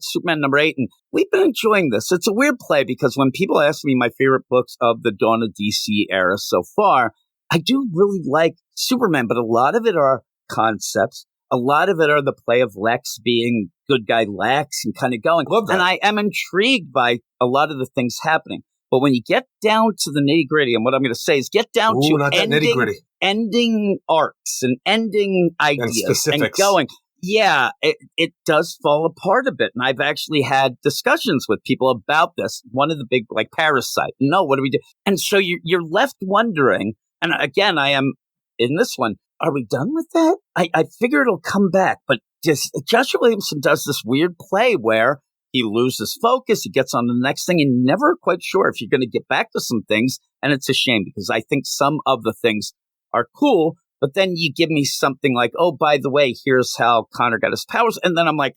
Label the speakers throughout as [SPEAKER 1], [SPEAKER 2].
[SPEAKER 1] Superman #8, and we've been enjoying this. It's a weird play because when people ask me my favorite books of the Dawn of DC era so far, I do really like Superman, but a lot of it are concepts. A lot of it are the play of Lex being good guy Lex and kind of going.
[SPEAKER 2] Love that.
[SPEAKER 1] And I am intrigued by a lot of the things happening. But when you get down to the nitty gritty, and what I'm going to say is get down to ending arcs and ending ideas and going. Yeah, it does fall apart a bit. And I've actually had discussions with people about this. One of the big, like Parasite. No, what do we do? And so you're left wondering. And again, I am in this one. Are we done with that? I figure it'll come back. But just Joshua Williamson does this weird play where he loses focus. He gets on the next thing and never quite sure if you're going to get back to some things. And it's a shame because I think some of the things are cool. But then you give me something like, oh, by the way, here's how Connor got his powers. And then I'm like,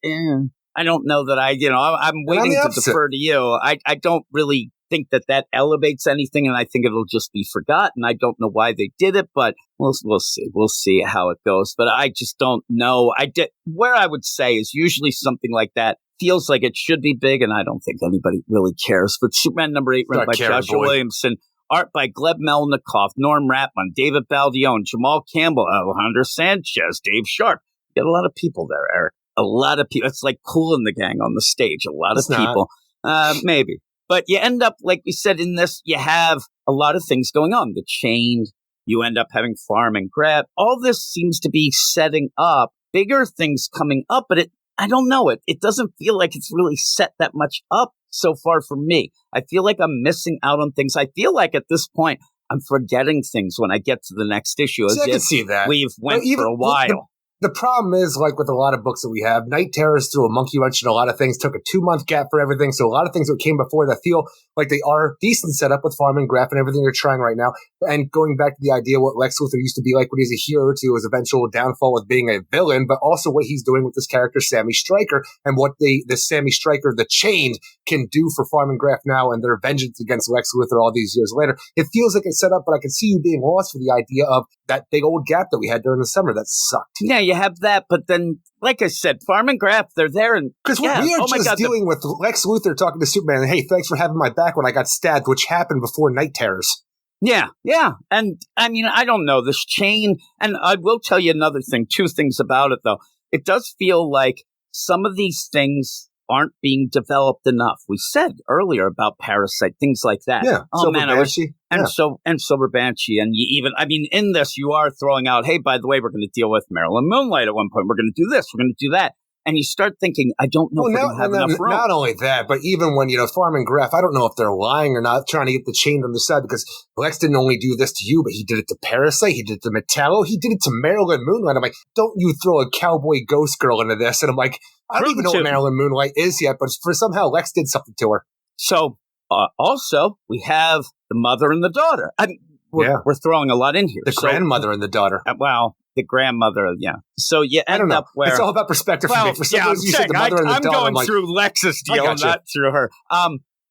[SPEAKER 1] I don't know that I'm waiting to defer to you. I don't really think that elevates anything. And I think it'll just be forgotten. I don't know why they did it, but we'll see. We'll see how it goes. But I just don't know. Where I would say is usually something like that feels like it should be big. And I don't think anybody really cares. But Superman #8, written by Joshua Williamson. Art by Gleb Melnikoff, Norm Rapmund, David Baldione, Jamal Campbell, Alejandro Sanchez, Dave Sharp. You got a lot of people there, Eric. A lot of people. It's like Kool and the Gang on the stage. A lot of people. Maybe. But you end up, like we said in this, you have a lot of things going on. The Chained. You end up having Farm and Grab. All this seems to be setting up bigger things coming up, but I don't know. It doesn't feel like it's really set that much up so far for me. I feel like I'm missing out on things. I feel like at this point, I'm forgetting things when I get to the next issue.
[SPEAKER 2] I can see that.
[SPEAKER 1] We've went for a while.
[SPEAKER 2] The problem is, like with a lot of books that we have, Night Terrors threw a monkey wrench in a lot of things, took a 2-month gap for everything. So a lot of things that came before that feel like they are decent setup with Farm and Graph and everything they're trying right now. And going back to the idea what Lex Luthor used to be like when he's a hero to his eventual downfall with being a villain, but also what he's doing with this character, Sammy Stryker, and what the Sammy Stryker, the Chained, can do for Farm and Graph now and their vengeance against Lex Luthor all these years later. It feels like it's set up, but I can see you being lost for the idea of that big old gap that we had during the summer that sucked.
[SPEAKER 1] Yeah, you have that, but then, like I said, Farm and Graph, they're there.
[SPEAKER 2] Because we are just dealing with Lex Luthor talking to Superman, and hey, thanks for having my back when I got stabbed, which happened before Night Terrors.
[SPEAKER 1] Yeah. And I mean, I don't know, this chain, and I will tell you another thing, 2 things about it, though. It does feel like some of these things aren't being developed enough. We said earlier about Parasite, things like that.
[SPEAKER 2] Yeah.
[SPEAKER 1] Oh, man,
[SPEAKER 2] Banshee.
[SPEAKER 1] And Silver Banshee. And you even, I mean, in this, you are throwing out, hey, by the way, we're going to deal with Marilyn Moonlight at one point. We're going to do this. We're going to do that. And you start thinking, I don't know if we're going to have enough room.
[SPEAKER 2] Not only that, but even when, Farm and Graph, I don't know if they're lying or not, trying to get the Chain on the side, because Lex didn't only do this to you, but he did it to Parasite, he did it to Metallo, he did it to Marilyn Moonlight. I'm like, don't you throw a cowboy ghost girl into this? And I'm like, I don't even know what Marilyn Moonlight is yet, but for somehow Lex did something to her.
[SPEAKER 1] So, also, we have the mother and the daughter. I mean, we're throwing a lot in here.
[SPEAKER 2] The grandmother and the daughter.
[SPEAKER 1] The grandmother, yeah. So you end up where...
[SPEAKER 2] It's all about perspective for me. For some reason, you said the mother and the daughter.
[SPEAKER 1] I'm going through Lex's deal and not through her.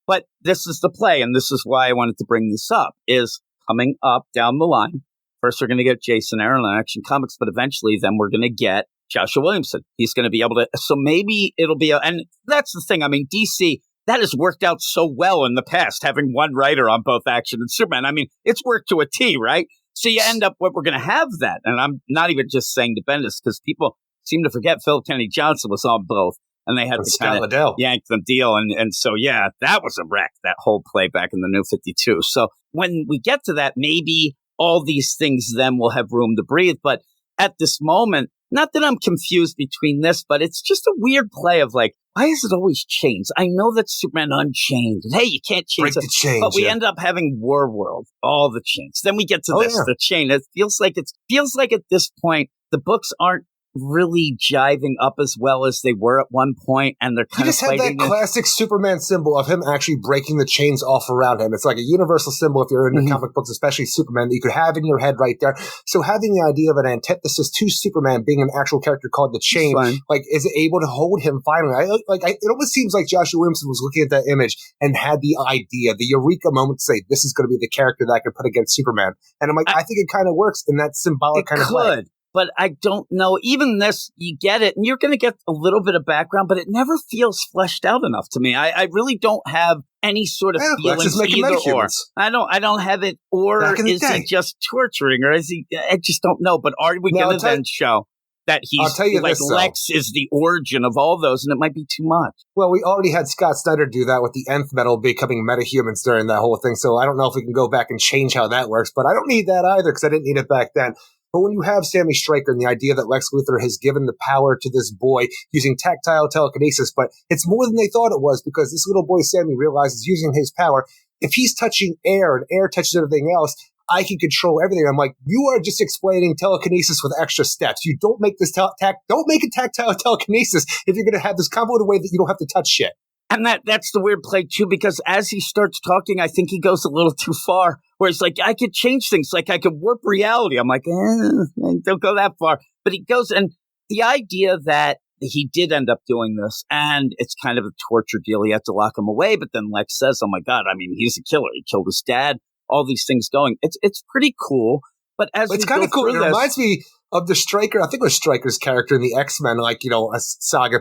[SPEAKER 1] But this is the play, and this is why I wanted to bring this up, is coming up down the line. First, we're going to get Jason Aaron on Action Comics, but eventually then we're going to get Joshua Williamson. He's going to be able to... So maybe it'll be... And that's the thing. I mean, DC... That has worked out so well in the past, having one writer on both Action and Superman. I mean, it's worked to a T, right? So you end up what we're going to have that. And I'm not even just saying to Bendis, because people seem to forget Philip Kennedy Johnson was on both. And they had to kind of yank the deal. And so, yeah, that was a wreck, that whole play back in the New 52. So when we get to that, maybe all these things then will have room to breathe. But at this moment, not that I'm confused between this, but it's just a weird play of like, why is it always chains? I know that Superman Unchained. And hey, you can't change
[SPEAKER 2] the chains.
[SPEAKER 1] But we end up having War World, all the chains. Then we get to the chain. It feels like at this point, the books aren't really jiving up as well as they were at one point, and they're kind of
[SPEAKER 2] have that classic Superman symbol of him actually breaking the chains off around him. It's like a universal symbol if you're into comic books, especially Superman, that you could have in your head right there. So having the idea of an antithesis to Superman being an actual character called the Chain, like, is it able to hold him finally? It almost seems like Joshua Williamson was looking at that image and had the idea, the eureka moment to say, this is going to be the character that I can put against Superman. And I'm like, I think it kind of works in that symbolic kind of way.
[SPEAKER 1] but I don't know. Even this, you get it, and you're going to get a little bit of background, but it never feels fleshed out enough to me. I really don't have any sort of feelings either or. I don't have it. Or is he just torturing, or is he? I just don't know. But are we going to then show that he's like Lex is the origin of all those, and it might be too much?
[SPEAKER 2] Well, we already had Scott Snyder do that with the Nth Metal becoming metahumans during that whole thing, so I don't know if we can go back and change how that works, but I don't need that either because I didn't need it back then. But when you have Sammy Stryker and the idea that Lex Luthor has given the power to this boy using tactile telekinesis, but it's more than they thought it was because this little boy Sammy realizes using his power, if he's touching air and air touches everything else, I can control everything. I'm like, you are just explaining telekinesis with extra steps. You don't make this don't make it tactile telekinesis if you're going to have this convoluted way that you don't have to touch shit.
[SPEAKER 1] And that's the weird play too, because as he starts talking, I think he goes a little too far, where he's like, I could change things, like I could warp reality. I'm like, don't go that far. But he goes, and the idea that he did end up doing this, and it's kind of a torture deal. He had to lock him away, but then Lex says, oh my God, I mean, he's a killer. He killed his dad. All these things going. It's pretty cool. But it's kind of cool. It
[SPEAKER 2] reminds me of the Stryker. I think it was Stryker's character in the X-Men, like, a saga.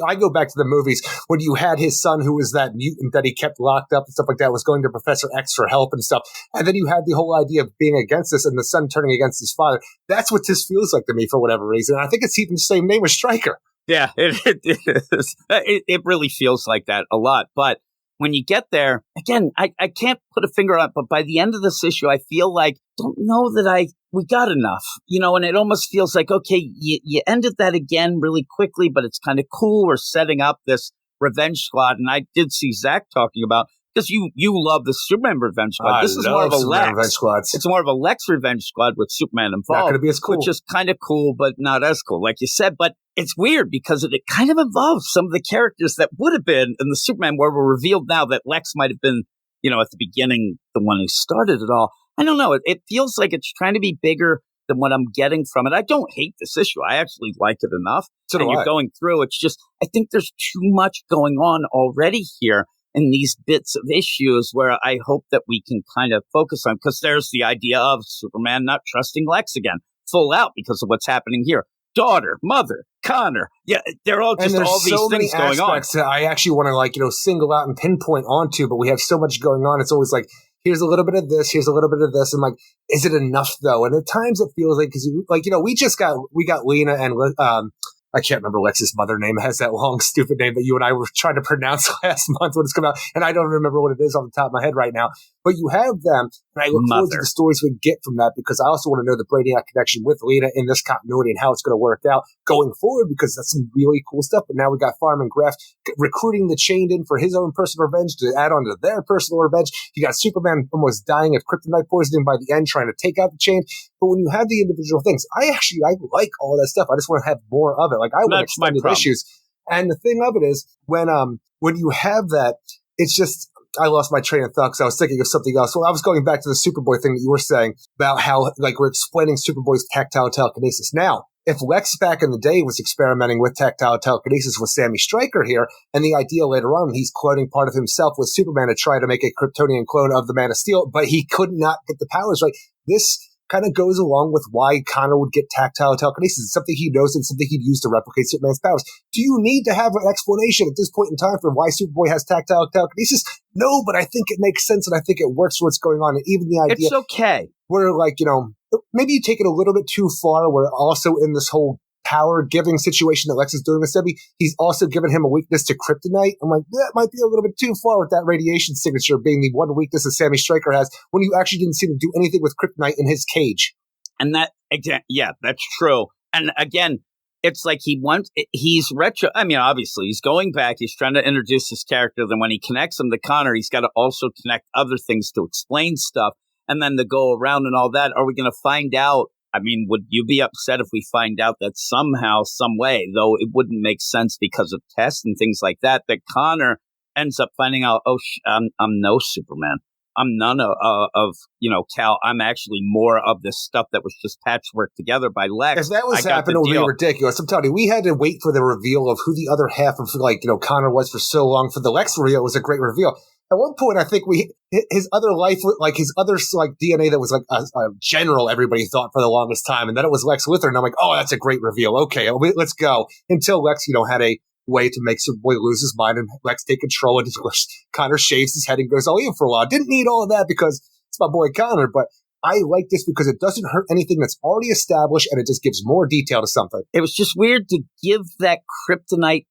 [SPEAKER 2] I go back to the movies when you had his son, who was that mutant that he kept locked up and stuff like that, was going to Professor X for help and stuff. And then you had the whole idea of being against this and the son turning against his father. That's what this feels like to me for whatever reason. And I think it's even the same name as Stryker.
[SPEAKER 1] Yeah, it is. It really feels like that a lot. But when you get there, again, I can't put a finger on it, but by the end of this issue, I feel like, don't know that we got enough, and it almost feels like, okay, you ended that again really quickly, but it's kind of cool. We're setting up this Revenge Squad. And I did see Zach talking about, because you love the Superman Revenge Squad. This is more of a Lex.
[SPEAKER 2] Revenge Squads.
[SPEAKER 1] It's more of a Lex Revenge Squad with Superman involved.
[SPEAKER 2] Not going to be as cool.
[SPEAKER 1] Which is kind of cool, but not as cool, like you said. But it's weird because it kind of involves some of the characters that would have been in the Superman where were revealed now that Lex might have been, at the beginning, the one who started it all. I don't know. It feels like it's trying to be bigger than what I'm getting from it. I don't hate this issue. I actually like it enough.
[SPEAKER 2] So do I.
[SPEAKER 1] You're going through. It's just, I think there's too much going on already here in these bits of issues where I hope that we can kind of focus on, because there's the idea of Superman not trusting Lex again, full out because of what's happening here. Daughter, mother, Connor. Yeah, they're all just all these things going on.
[SPEAKER 2] That I actually want to single out and pinpoint onto, but we have so much going on. It's always like, here's a little bit of this, here's a little bit of this. I'm like, is it enough though? And at times it feels like, because we got Lena and I can't remember Lex's mother name. It has that long, stupid name that you and I were trying to pronounce last month when it's come out. And I don't remember what it is on the top of my head right now. But you have them, and I look forward to the stories we get from that, because I also want to know the Brainiac connection with Lena in this continuity and how it's going to work out going forward, because that's some really cool stuff. But now we got Fireman Graff recruiting the Chained in for his own personal revenge to add on to their personal revenge. You got Superman almost dying of kryptonite poisoning by the end, trying to take out the Chain. But when you have the individual things, I like all that stuff. I just want to have more of it. Like, I want extended issues. And the thing of it is, when you have that, it's just, I lost my train of thought because I was thinking of something else. Well, I was going back to the Superboy thing that you were saying about how, like, we're explaining Superboy's tactile telekinesis. Now, if Lex back in the day was experimenting with tactile telekinesis with Sammy Stryker here, and the idea later on, he's cloning part of himself with Superman to try to make a Kryptonian clone of the Man of Steel, but he could not get the powers right. This kind of goes along with why Connor would get tactile telekinesis. It's something he knows and something he'd use to replicate Superman's powers. Do you need to have an explanation at this point in time for why Superboy has tactile telekinesis? No, but I think it makes sense, and I think it works for what's going on. And even the idea,
[SPEAKER 1] it's okay.
[SPEAKER 2] Where, like, maybe you take it a little bit too far, where also in this whole power-giving situation that Lex is doing with Sebby, he's also given him a weakness to kryptonite. I'm like, that might be a little bit too far with that radiation signature being the one weakness that Sammy Stryker has, when you actually didn't see him do anything with kryptonite in his cage.
[SPEAKER 1] And that's true. And again, it's like he's retro. I mean, obviously, he's going back. He's trying to introduce his character. Then when he connects him to Connor, he's got to also connect other things to explain stuff. And then to go around and all that, are we going to find out? I mean, would you be upset if we find out that somehow, some way, though it wouldn't make sense because of tests and things like that, that Connor ends up finding out, I'm no Superman. I'm none of Cal. I'm actually more of this stuff that was just patchwork together by Lex.
[SPEAKER 2] If that was happening, it would be ridiculous. I'm telling you, we had to wait for the reveal of who the other half of, Connor was for so long. For the Lex reveal, it was a great reveal. At one point, I think his other life, like his other like DNA that was like a general, everybody thought for the longest time, and then it was Lex Luthor, and I'm like, oh, that's a great reveal. Okay, let's go. Until Lex, had a way to make Superboy lose his mind and Lex take control, and Connor shaves his head and goes all in for a while. Didn't need all of that because it's my boy Connor, but I like this because it doesn't hurt anything that's already established, and it just gives more detail to something.
[SPEAKER 1] It was just weird to give that kryptonite,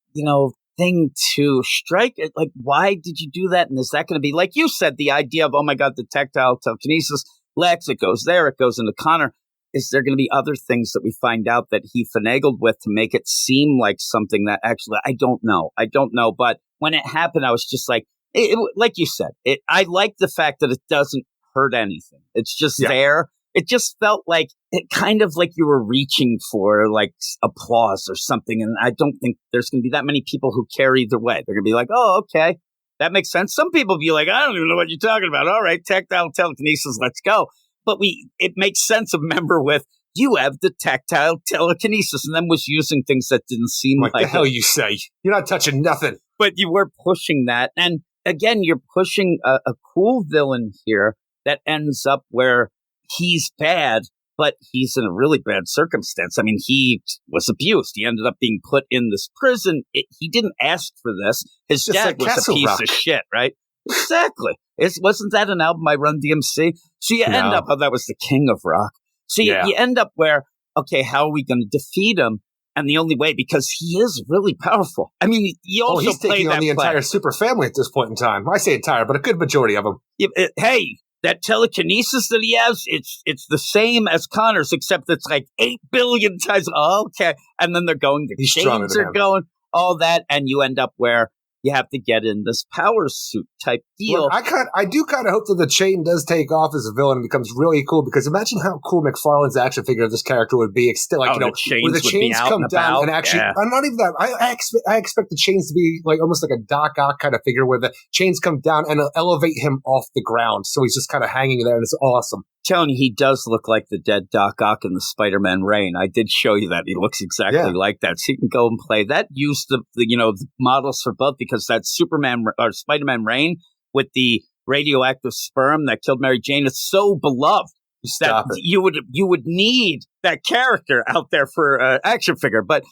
[SPEAKER 1] thing to strike it. Like, why did you do that? And is that going to be, like you said, the idea of, oh my God, the tactile telekinesis, Lex, it goes there, it goes into Connor. Is there going to be other things that we find out that he finagled with to make it seem like something that actually, I don't know. But when it happened, I was just like, like you said, I like the fact that it doesn't hurt anything. It's just there. It just felt like it kind of like you were reaching for like applause or something. And I don't think there's going to be that many people who care either way. They're going to be like, oh, okay, that makes sense. Some people be like, I don't even know what you're talking about. All right, tactile telekinesis, let's go. But it makes sense of member with, you have the tactile telekinesis, and then was using things that didn't seem like
[SPEAKER 2] the hell you say. You're not touching nothing.
[SPEAKER 1] But you were pushing that. And again, you're pushing a cool villain here that ends up where he's bad, but he's in a really bad circumstance. I mean, he was abused. He ended up being put in this prison. He didn't ask for this. His dad was a piece of shit, right? Exactly. Wasn't that an album by Run DMC? So you end up, that was the King of Rock. So you end up where, okay, how are we going to defeat him? And the only way, because he is really powerful. I mean, he also
[SPEAKER 2] he's taking on the entire super family at this point in time. I say entire, but a good majority of them.
[SPEAKER 1] Hey, that telekinesis that he has, it's the same as Connor's, except it's like 8 billion times. Oh, okay. And then they're going, the chains are going, all that. And you end up where you have to get in this power suit type deal.
[SPEAKER 2] Look, I do kind of hope that the chain does take off as a villain and becomes really cool, because imagine how cool McFarlane's action figure of this character would be. It's still like, where the chains come down and actually, I'm not even that. I expect the chains to be like almost like a Doc Ock kind of figure where the chains come down and elevate him off the ground. So he's just kind of hanging there, and it's awesome.
[SPEAKER 1] Tony, he does look like the dead Doc Ock in the Spider-Man Reign. I did show you that. He looks exactly like that. So you can go and play that. Use the models for both, because that Superman or Spider-Man Reign with the radioactive sperm that killed Mary Jane is so beloved that you would need that character out there for an action figure. But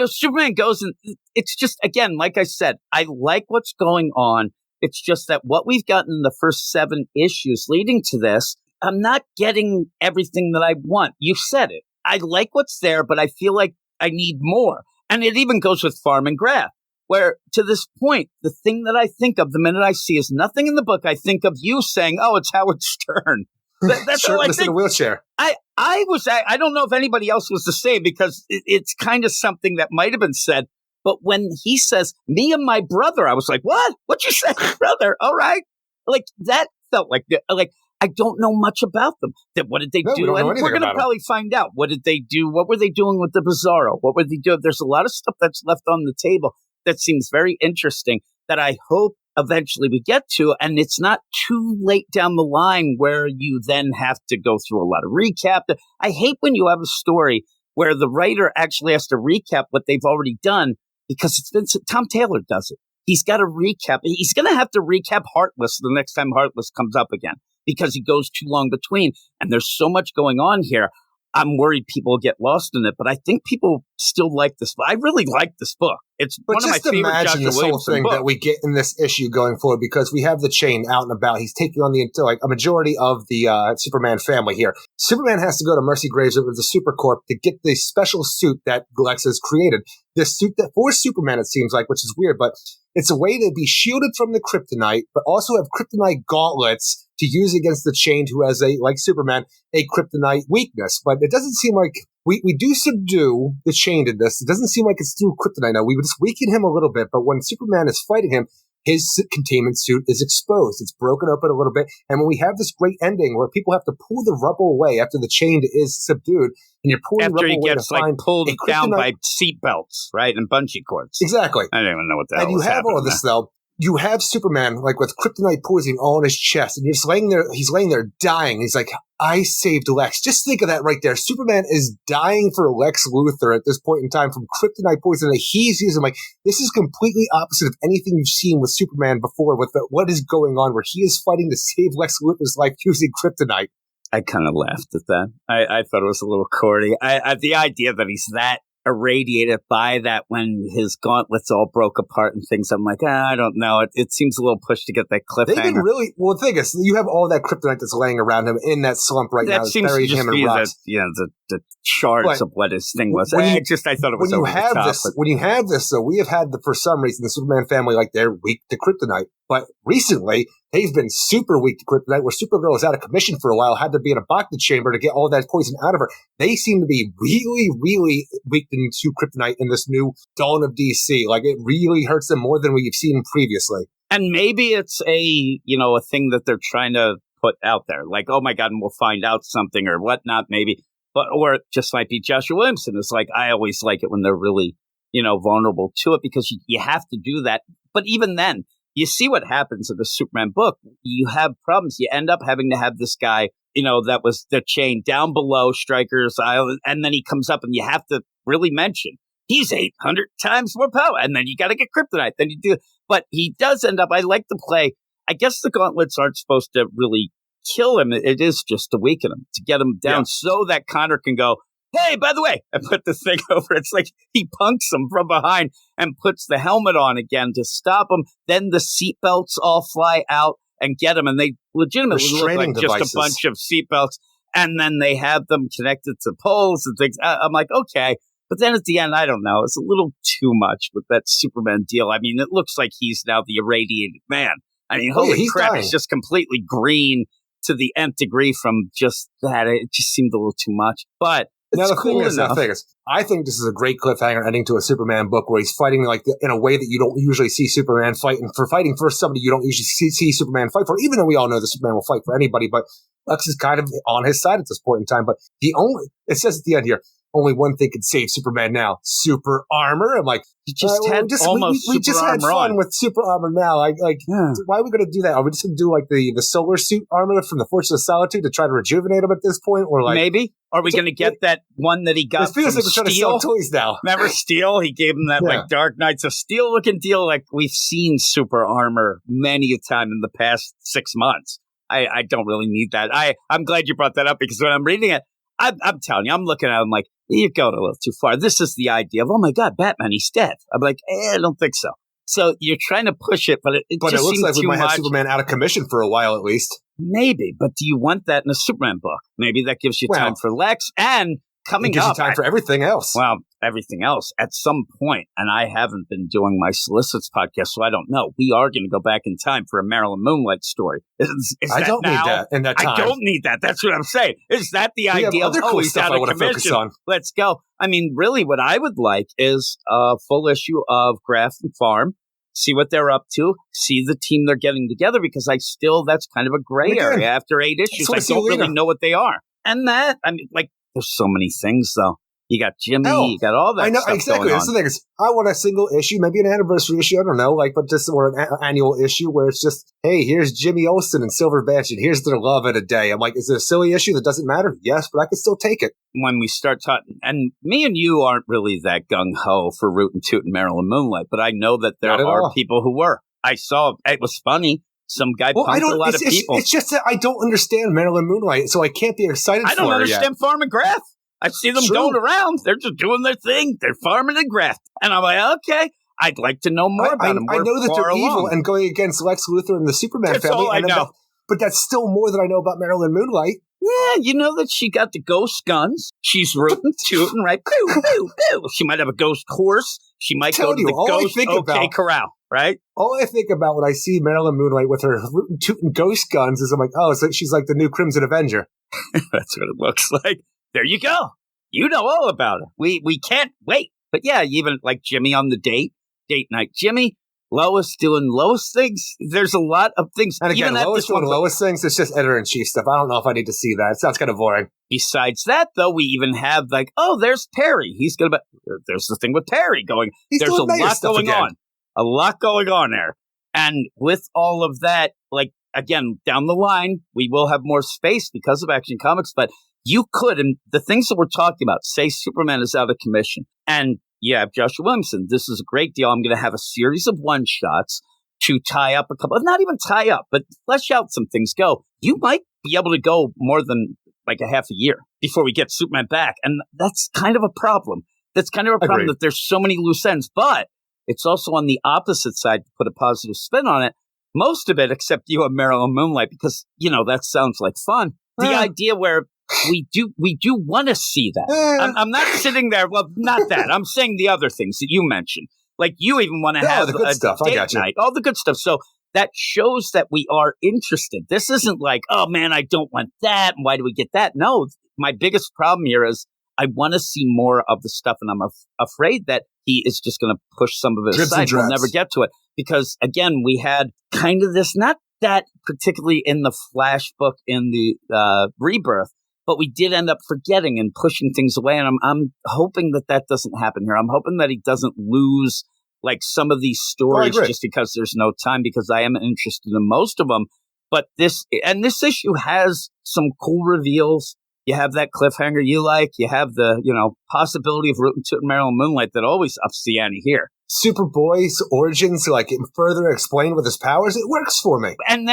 [SPEAKER 1] Superman goes, and it's just, again, like I said, I like what's going on. It's just that what we've gotten in the first 7 issues leading to this, I'm not getting everything that I want. You said it. I like what's there, but I feel like I need more. And it even goes with Farm and Graff, where to this point, the thing that I think of the minute I see is nothing in the book. I think of you saying, oh, it's Howard Stern. That's all I think.
[SPEAKER 2] In a wheelchair.
[SPEAKER 1] I don't know if anybody else was the same, because it's kind of something that might have been said. But when he says, me and my brother, I was like, what? What'd you say, brother? All right. Like, that felt like I don't know much about them. What did they do? And we're going to probably find out. What did they do? What were they doing with the Bizarro? What were they doing? There's a lot of stuff that's left on the table that seems very interesting that I hope eventually we get to. And it's not too late down the line where you then have to go through a lot of recap. I hate when you have a story where the writer actually has to recap what they've already done, because Tom Taylor does it. He's got to recap. He's going to have to recap Heartless the next time Heartless comes up again, because he goes too long between. And there's so much going on here. I'm worried people get lost in it, but I think people still like this. I really like this book. It's one of my favorite Joshua
[SPEAKER 2] Williamson books. But just imagine this whole thing that we get in this issue going forward, because we have the Chain out and about. He's taking on a majority of the Superman family here. Superman has to go to Mercy Graves with the Supercorp to get the special suit that Lex has created. This suit that for Superman, it seems like, which is weird, but it's a way to be shielded from the kryptonite, but also have kryptonite gauntlets to use against the Chain, who has like Superman, a kryptonite weakness. But it doesn't seem like we do subdue the Chain in this. It doesn't seem like it's through kryptonite. Now, we would just weaken him a little bit, but when Superman is fighting him, his containment suit is exposed. It's broken open a little bit. And when we have this great ending where people have to pull the rubble away after the Chain is subdued, and you're pulling
[SPEAKER 1] after
[SPEAKER 2] rubble away to find
[SPEAKER 1] pulled down by seat belts, right, and bungee cords.
[SPEAKER 2] Exactly.
[SPEAKER 1] I don't even know what the hell.
[SPEAKER 2] And you have all of this though. You have Superman like with kryptonite poisoning all in his chest, and you're just laying there. He's laying there dying. He's like, I saved Lex. Just think of that right there. Superman is dying for Lex Luthor at this point in time from kryptonite poison that he's using. Like, this is completely opposite of anything you've seen with Superman before, with what is going on, where he is fighting to save Lex Luthor's life using kryptonite.
[SPEAKER 1] I kind of laughed at that. I thought it was a little corny. The idea that he's that irradiated by that when his gauntlets all broke apart and things, I'm like, I don't know. It seems a little pushed to get that cliffhanger.
[SPEAKER 2] They didn't really. Well, the thing is, you have all that kryptonite that's laying around him in that slump right now.
[SPEAKER 1] That seems to just be the shards of what his thing was. I thought it was over the top.
[SPEAKER 2] When you have this, though, we have had, for some reason, the Superman family, like, they're weak to kryptonite. But recently, they've been super weak to kryptonite, where Supergirl was out of commission for a while, had to be in a Bacta chamber to get all that poison out of her. They seem to be really, really weak to kryptonite in this new Dawn of DC. Like, it really hurts them more than we've seen previously.
[SPEAKER 1] And maybe it's a thing that they're trying to put out there. Like, oh my God, and we'll find out something or whatnot, maybe. Or it just might be Joshua Williamson. It's like, I always like it when they're really, vulnerable to it, because you have to do that. But even then, you see what happens in the Superman book. You have problems. You end up having to have this guy, that was the chain down below Stryker's Island. And then he comes up and you have to really mention he's 800 times more power. And then you got to get kryptonite. Then you do. But he does end up, I like the play. I guess the gauntlets aren't supposed to really kill him. It is just to weaken him, to get him down so that Connor can go, hey, by the way, I put the thing over. It's like he punks him from behind and puts the helmet on again to stop him. Then the seatbelts all fly out and get him. And they legitimately look like just a bunch of seatbelts. And then they have them connected to poles and things. I'm like, okay. But then at the end, I don't know. It's a little too much with that Superman deal. I mean, it looks like he's now the irradiated man. I mean, holy crap, he's just completely green to the nth degree from just that. It just seemed a little too much. But
[SPEAKER 2] now, the thing is, I think this is a great cliffhanger ending to a Superman book where he's fighting in a way that you don't usually see Superman fighting for somebody you don't usually see Superman fight for, even though we all know that Superman will fight for anybody. But Lex is kind of on his side at this point in time. But it says at the end here, only one thing can save Superman now: super armor. I'm like,
[SPEAKER 1] we just had
[SPEAKER 2] fun with super armor now. Why are we going to do that? Are we just going to do like the solar suit armor from the Fortress of Solitude to try to rejuvenate him at this point, or like
[SPEAKER 1] maybe? Are we going to get that one that he got from
[SPEAKER 2] feels like we're trying to sell toys now.
[SPEAKER 1] Remember Steel? He gave him that like Dark Knights of Steel looking deal. Like, we've seen super armor many a time in the past 6 months. I don't really need that. I'm glad you brought that up, because when I'm reading it, I'm telling you, I'm looking at him like, you're going a little too far. This is the idea of, oh my God, Batman, he's dead. I'm like, I don't think so. So you're trying to push it, but it just
[SPEAKER 2] looks
[SPEAKER 1] seems
[SPEAKER 2] like we
[SPEAKER 1] too
[SPEAKER 2] might
[SPEAKER 1] much.
[SPEAKER 2] have Superman out of commission for a while at least.
[SPEAKER 1] Maybe, but do you want that in a Superman book? Maybe that gives you time for Lex, and coming
[SPEAKER 2] up, time for everything else.
[SPEAKER 1] Well, everything else at some point, and I haven't been doing my solicits podcast, so I don't know. We are going to go back in time for a Marilyn Moonlight story.
[SPEAKER 2] I don't need that in that time.
[SPEAKER 1] I don't need that. That's what I'm saying. Is that the idea of he's out of commission? Let's go. I mean, really, what I would like is a full issue of Grafton Farm. See what they're up to. See the team they're getting together, because that's kind of a gray area after 8 issues. I don't really know what they are. And that, I mean, like, there's so many things, though. You got Jimmy, you got all that.
[SPEAKER 2] I know
[SPEAKER 1] stuff
[SPEAKER 2] exactly.
[SPEAKER 1] Going
[SPEAKER 2] That's the thing is, I want a single issue, maybe an anniversary issue. I don't know, or an annual issue where it's just, hey, here's Jimmy Olsen and Silver Badge, and here's their love in a day. I'm like, is it a silly issue that doesn't matter? Yes, but I can still take it.
[SPEAKER 1] When we start talking, and me and you aren't really that gung ho for Root and Toot and Marilyn Moonlight, but I know that there are people who were. I saw it was funny. Some guy punked a lot of people.
[SPEAKER 2] It's just that I don't understand Marilyn Moonlight, so I can't be excited for it.
[SPEAKER 1] I don't understand Farm and Graft. I see them going around. They're just doing their thing. They're farming and graft. And I'm like, okay, I'd like to know more about them.
[SPEAKER 2] I know that they're evil and going against Lex Luthor and the Superman family.
[SPEAKER 1] All I know.
[SPEAKER 2] But that's still more than I know about Marilyn Moonlight.
[SPEAKER 1] Yeah, you know that she got the ghost guns. She's rooting, tooting, right? Pew, pew, pew. She might have a ghost horse. She might go to the ghost corral, right?
[SPEAKER 2] All I think about when I see Marilyn Moonlight with her rootin' tootin' ghost guns is I'm like, oh, so she's like the new Crimson Avenger.
[SPEAKER 1] That's what it looks like. There you go. You know all about it. We can't wait. But yeah, even like Jimmy on the date night. Jimmy, Lois doing Lois things. There's a lot of things.
[SPEAKER 2] And again, Lois doing Lois things, it's just editor-in-chief stuff. I don't know if I need to see that. It sounds kind of boring.
[SPEAKER 1] Besides that, though, we even have like, oh, there's Perry. There's the thing with Perry going. There's a lot going on. A lot going on there. And with all of that, like, again, down the line, we will have more space because of Action Comics, but you could, and the things that we're talking about, say Superman is out of commission, and you have Joshua Williamson. This is a great deal. I'm going to have a series of one-shots to tie up a couple, not even tie up, but flesh out some things. You might be able to go more than like a half a year before we get Superman back. And that's kind of a problem. That's kind of a problem that there's so many loose ends, but it's also on the opposite side to put a positive spin on it. Most of it, except you have Marilyn Moonlight, because, that sounds like fun. The idea where we do want to see that. I'm not sitting there. Well, not that. I'm saying the other things that you mentioned. Like you even want to have
[SPEAKER 2] the good stuff. I got you.
[SPEAKER 1] Night, all the good stuff. So that shows that we are interested. This isn't like, oh man, I don't want that. And why do we get that? No, my biggest problem here is I want to see more of the stuff, and I'm afraid that he is just going to push some of it aside. We'll never get to it because, again, we had kind of this, not that particularly in the Flash book in the Rebirth, but we did end up forgetting and pushing things away. And I'm hoping that doesn't happen here. I'm hoping that he doesn't lose like some of these stories just because there's no time, because I am interested in most of them. But this issue has some cool reveals. You have that cliffhanger you like. You have the, possibility of rooting to Marilyn Moonlight that always ups the ante here.
[SPEAKER 2] Superboy's origins, like further explained with his powers, it works for me.
[SPEAKER 1] And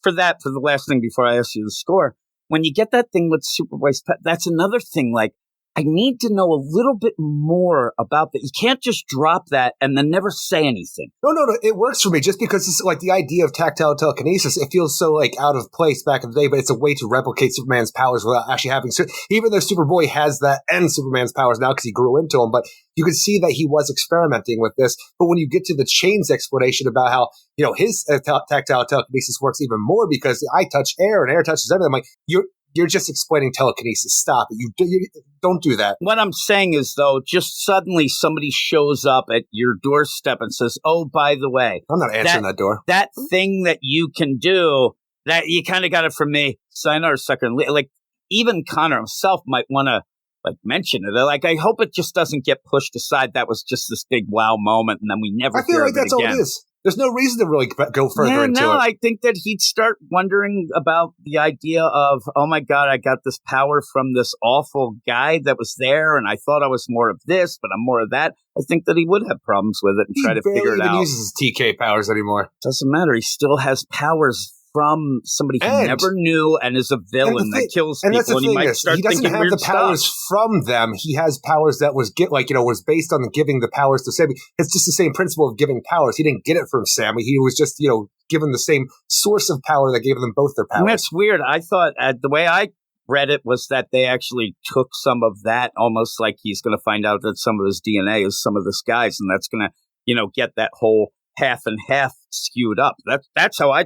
[SPEAKER 1] for the last thing before I ask you the score, when you get that thing with Superboy's pet, that's another thing. Like, I need to know a little bit more about that. You can't just drop that and then never say anything.
[SPEAKER 2] No. It works for me just because it's like the idea of tactile telekinesis. It feels so like out of place back in the day, but it's a way to replicate Superman's powers without actually having. Even though Superboy has that and Superman's powers now because he grew into them, but you can see that he was experimenting with this. But when you get to the Chains explanation about how his tactile telekinesis works even more because I touch air and air touches everything, I'm like You're just explaining telekinesis. Stop it. You don't do that.
[SPEAKER 1] What I'm saying is, though, just suddenly somebody shows up at your doorstep and says, oh, by the way.
[SPEAKER 2] I'm not answering that door.
[SPEAKER 1] That thing that you can do, that you kind of got it from me. Sign our sucker. Like, even Connor himself might want to, mention it. Like, I hope it just doesn't get pushed aside. That was just this big wow moment, and then we never hear of it again. I feel like that's all it is.
[SPEAKER 2] There's no reason to really go further into it. No,
[SPEAKER 1] I think that he'd start wondering about the idea of, oh my God, I got this power from this awful guy that was there, and I thought I was more of this, but I'm more of that. I think that he would have problems with it and try to figure it out.
[SPEAKER 2] He barely even uses his TK powers anymore.
[SPEAKER 1] Doesn't matter. He still has powers from somebody he never knew and is a villain that kills people. And he might start thinking weird stuff. He doesn't have the
[SPEAKER 2] powers from them. He has powers that was based on giving the powers to Sammy. It's just the same principle of giving powers. He didn't get it from Sammy. He was just, given the same source of power that gave them both their powers.
[SPEAKER 1] And that's weird. I thought the way I read it was that they actually took some of that, almost like he's going to find out that some of his DNA is some of this guy's, and that's going to, get that whole half and half skewed up. That's how I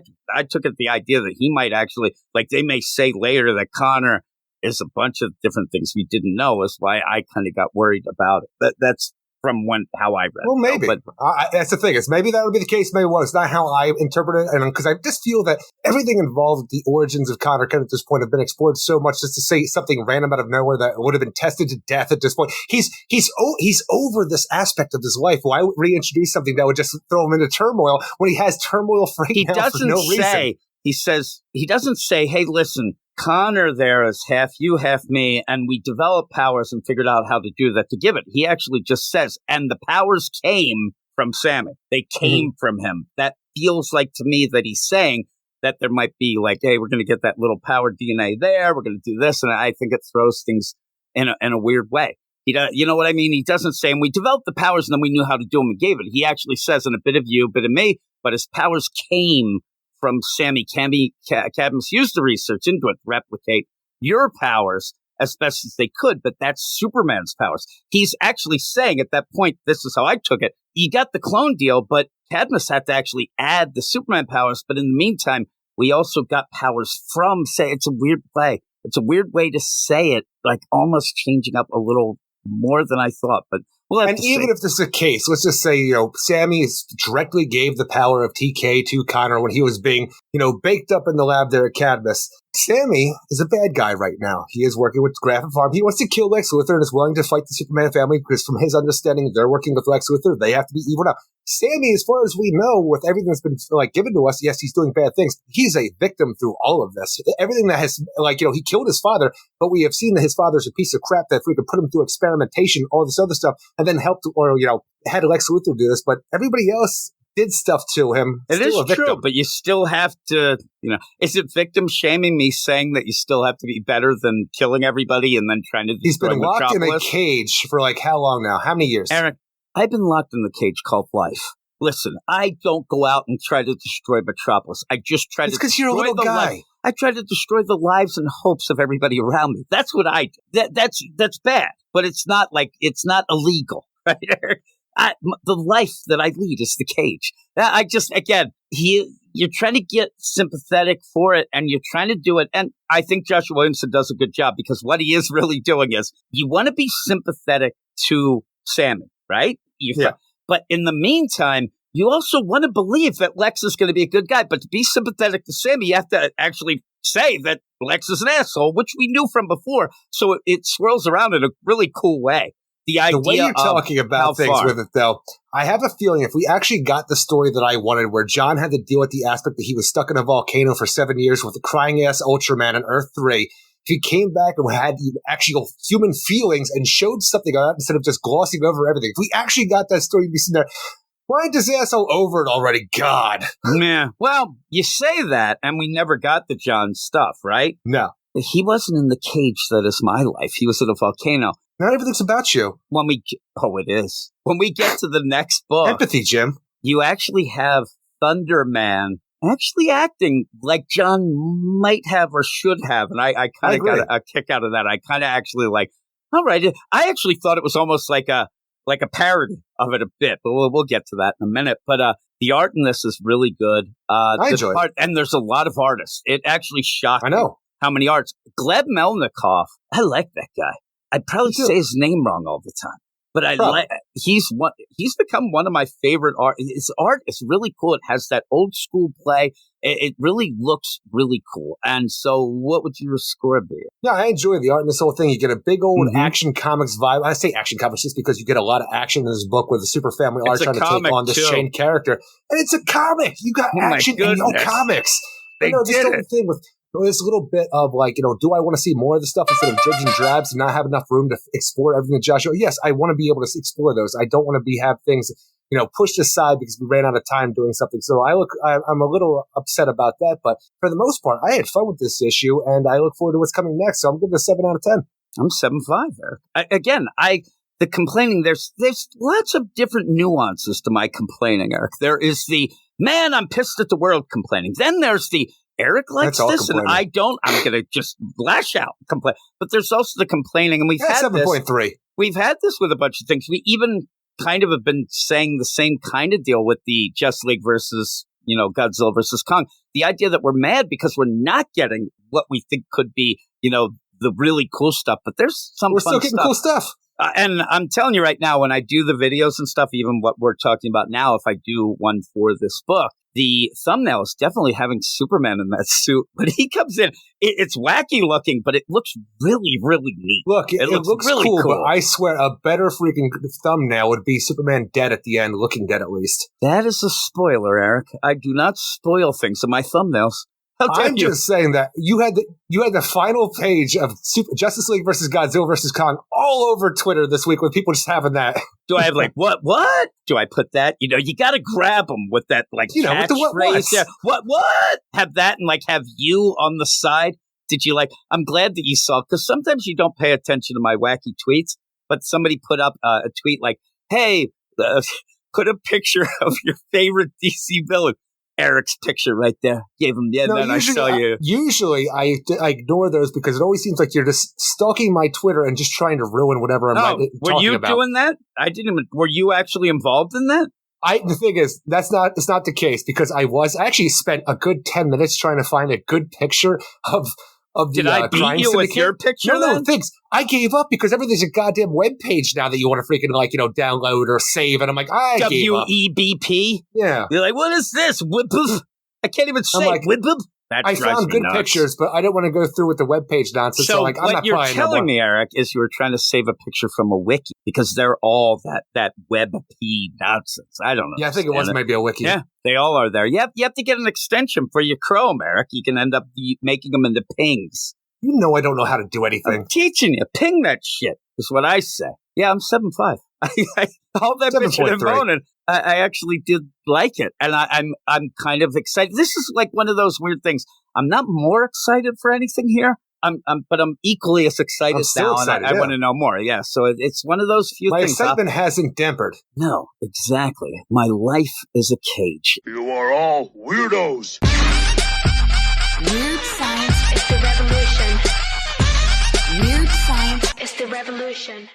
[SPEAKER 1] took it, the idea that he might actually, like they may say later that Connor is a bunch of different things we didn't know, is why I kind of got worried about it. That's from how I read it.
[SPEAKER 2] Well, maybe. But that's the thing. Maybe that would be the case, maybe it was. It's not how I interpret it. And because I just feel that everything involved the origins of Connor Kent at this point have been explored so much, just to say something random out of nowhere that would have been tested to death at this point. He's over this aspect of his life. Why reintroduce something that would just throw him into turmoil when he has turmoil for no reason?
[SPEAKER 1] He doesn't say, hey, listen, Connor there is half you, half me, and we developed powers and figured out how to do that to give it. He actually just says, and the powers came from Sammy. They came from him. That feels like to me that he's saying that there might be like, hey, we're going to get that little power DNA there. We're going to do this. And I think it throws things in a weird way. You know what I mean? He doesn't say, and we developed the powers and then we knew how to do them and gave it. He actually says, and a bit of you, a bit of me, but his powers came from Sammy. Cadmus used the research into it to replicate your powers as best as they could, but that's Superman's powers. He's actually saying at that point, this is how I took it, you got the clone deal, but Cadmus had to actually add the Superman powers, but in the meantime, we also got powers from, it's a weird play. It's a weird way to say it, like almost changing up a little more than I thought, but
[SPEAKER 2] and even if this is the case, let's just say, Sammy directly gave the power of TK to Connor when he was being, baked up in the lab there at Cadmus. Sammy is a bad guy right now. He is working with Graff and Farm. He wants to kill Lex Luthor and is willing to fight the Superman family because from his understanding, they're working with Lex Luthor. They have to be evil now. Sammy, as far as we know, with everything that's been given to us, yes, he's doing bad things. He's a victim through all of this. Everything that has, he killed his father, but we have seen that his father's a piece of crap that we could put him through experimentation, all this other stuff, and then helped or, had Lex Luthor do this. But everybody else did stuff to him.
[SPEAKER 1] It is true, but you still have to, is it victim shaming me saying that you still have to be better than killing everybody and then trying to
[SPEAKER 2] He's been locked in a cage for how long now? How many years?
[SPEAKER 1] Eric, I've been locked in the cage called life. Listen, I don't go out and try to destroy Metropolis. I just try to destroy
[SPEAKER 2] because you're a little guy.
[SPEAKER 1] I try to destroy the lives and hopes of everybody around me. That's what I do. That's bad, but it's not illegal, right, Eric? The life that I lead is the cage. You're trying to get sympathetic for it, and you're trying to do it. And I think Joshua Williamson does a good job because what he is really doing is you want to be sympathetic to Sammy, right? But in the meantime, you also want to believe that Lex is going to be a good guy. But to be sympathetic to Sammy, you have to actually say that Lex is an asshole, which we knew from before. So it swirls around in a really cool way. The
[SPEAKER 2] way you're talking about things with it, though, I have a feeling if we actually got the story that I wanted, where John had to deal with the aspect that he was stuck in a volcano for 7 years with a crying-ass Ultraman on Earth 3, if he came back and had actual human feelings and showed something on that instead of just glossing over everything, if we actually got that story, you'd be sitting there, why ain't this asshole over it already? God.
[SPEAKER 1] Yeah. Well, you say that, and we never got the John stuff, right?
[SPEAKER 2] No.
[SPEAKER 1] He wasn't in the cage that is my life. He was in a volcano.
[SPEAKER 2] Not everything's about you.
[SPEAKER 1] It is. When we get to the next book.
[SPEAKER 2] Empathy, Jim.
[SPEAKER 1] You actually have Thunderman actually acting like John might have or should have. And I kind of got a kick out of that. I kind of actually all right. I actually thought it was almost like a parody of it a bit, but we'll get to that in a minute. But the art in this is really good.
[SPEAKER 2] I enjoy it.
[SPEAKER 1] And there's a lot of artists. It actually shocked me how many artists. Gleb Melnikov, I like that guy. I probably say his name wrong all the time, but he's become one of my favorite art. His art is really cool. It has that old school play. It really looks really cool. And so what would your score be?
[SPEAKER 2] Yeah, I enjoy the art in this whole thing. You get a big old action comics vibe. I say action comics just because you get a lot of action in this book with the super family art trying to take on this chain character. And it's a comic. You got action in your comics.
[SPEAKER 1] They did it.
[SPEAKER 2] Thing with this little bit of do I want to see more of the stuff instead of dribs and drabs and not have enough room to explore everything that Joshua? Yes, I want to be able to explore those. I don't want to have things, pushed aside because we ran out of time doing something. So I'm a little upset about that. But for the most part, I had fun with this issue and I look forward to what's coming next. So I'm giving it a 7 out of 10.
[SPEAKER 1] I'm 7.5 there. The complaining, there's lots of different nuances to my complaining, Eric. There is the, man, I'm pissed at the world complaining. Then there's the, Eric likes this and I don't. I'm going to just lash out, complain. But there's also the complaining, and we've had
[SPEAKER 2] 7.3.
[SPEAKER 1] We've had this with a bunch of things. We even kind of have been saying the same kind of deal with the Justice League versus, Godzilla versus Kong. The idea that we're mad because we're not getting what we think could be, the really cool stuff. But there's some
[SPEAKER 2] we're still getting cool stuff.
[SPEAKER 1] And I'm telling you right now, when I do the videos and stuff, even what we're talking about now, if I do one for this book, the thumbnail is definitely having Superman in that suit. When he comes in, it's wacky looking, but it looks really, really neat.
[SPEAKER 2] Look, it looks really cool, but I swear a better freaking thumbnail would be Superman dead at the end, looking dead at least.
[SPEAKER 1] That is a spoiler, Eric. I do not spoil things in my thumbnails.
[SPEAKER 2] I'm just saying that you had the final page of Justice League versus Godzilla versus Kong all over Twitter this week with people just having that.
[SPEAKER 1] Do I have what? Do I put that? You got to grab them with that with the
[SPEAKER 2] what?
[SPEAKER 1] Yeah. What? Have that and have you on the side. Did you I'm glad that you saw, because sometimes you don't pay attention to my wacky tweets, but somebody put up a tweet hey, put a picture of your favorite DC villain. Eric's picture right there. Gave him I saw you.
[SPEAKER 2] Usually I ignore those because it always seems like you're just stalking my Twitter and just trying to ruin whatever I'm talking about.
[SPEAKER 1] Were you doing that? I didn't even. Were you actually involved in that?
[SPEAKER 2] The thing is, it's not the case because I actually spent a good 10 minutes trying to find a good picture of the
[SPEAKER 1] Did I beat you with your picture?
[SPEAKER 2] No, thanks. I gave up because everything's a goddamn web page now that you want to freaking download or save, and I'm like, I gave up.
[SPEAKER 1] WEBP?
[SPEAKER 2] Yeah.
[SPEAKER 1] You're like, what is this? I can't even say.
[SPEAKER 2] I found good pictures, but I didn't want to go through with the webpage nonsense. So I'm not
[SPEAKER 1] what you're telling me, Eric, is you were trying to save a picture from a wiki because they're all that WebP nonsense. I don't know.
[SPEAKER 2] Yeah, I think it was maybe a wiki.
[SPEAKER 1] Yeah, they all are there. You have to get an extension for your Chrome, Eric. You can end up making them into pings.
[SPEAKER 2] You know I don't know how to do anything.
[SPEAKER 1] I'm teaching you. Ping that shit is what I say. Yeah, I'm 7'5". All that bitching and moaning, I actually did like it, and I'm kind of excited. This is like one of those weird things. I'm not more excited for anything here. But I'm equally as excited now, and I want to know more. Yeah, so it's one of those few things.
[SPEAKER 2] My excitement hasn't dampened.
[SPEAKER 1] No, exactly. My life is a cage.
[SPEAKER 3] You are all weirdos.
[SPEAKER 4] Weird science is the revolution. Weird science is the revolution.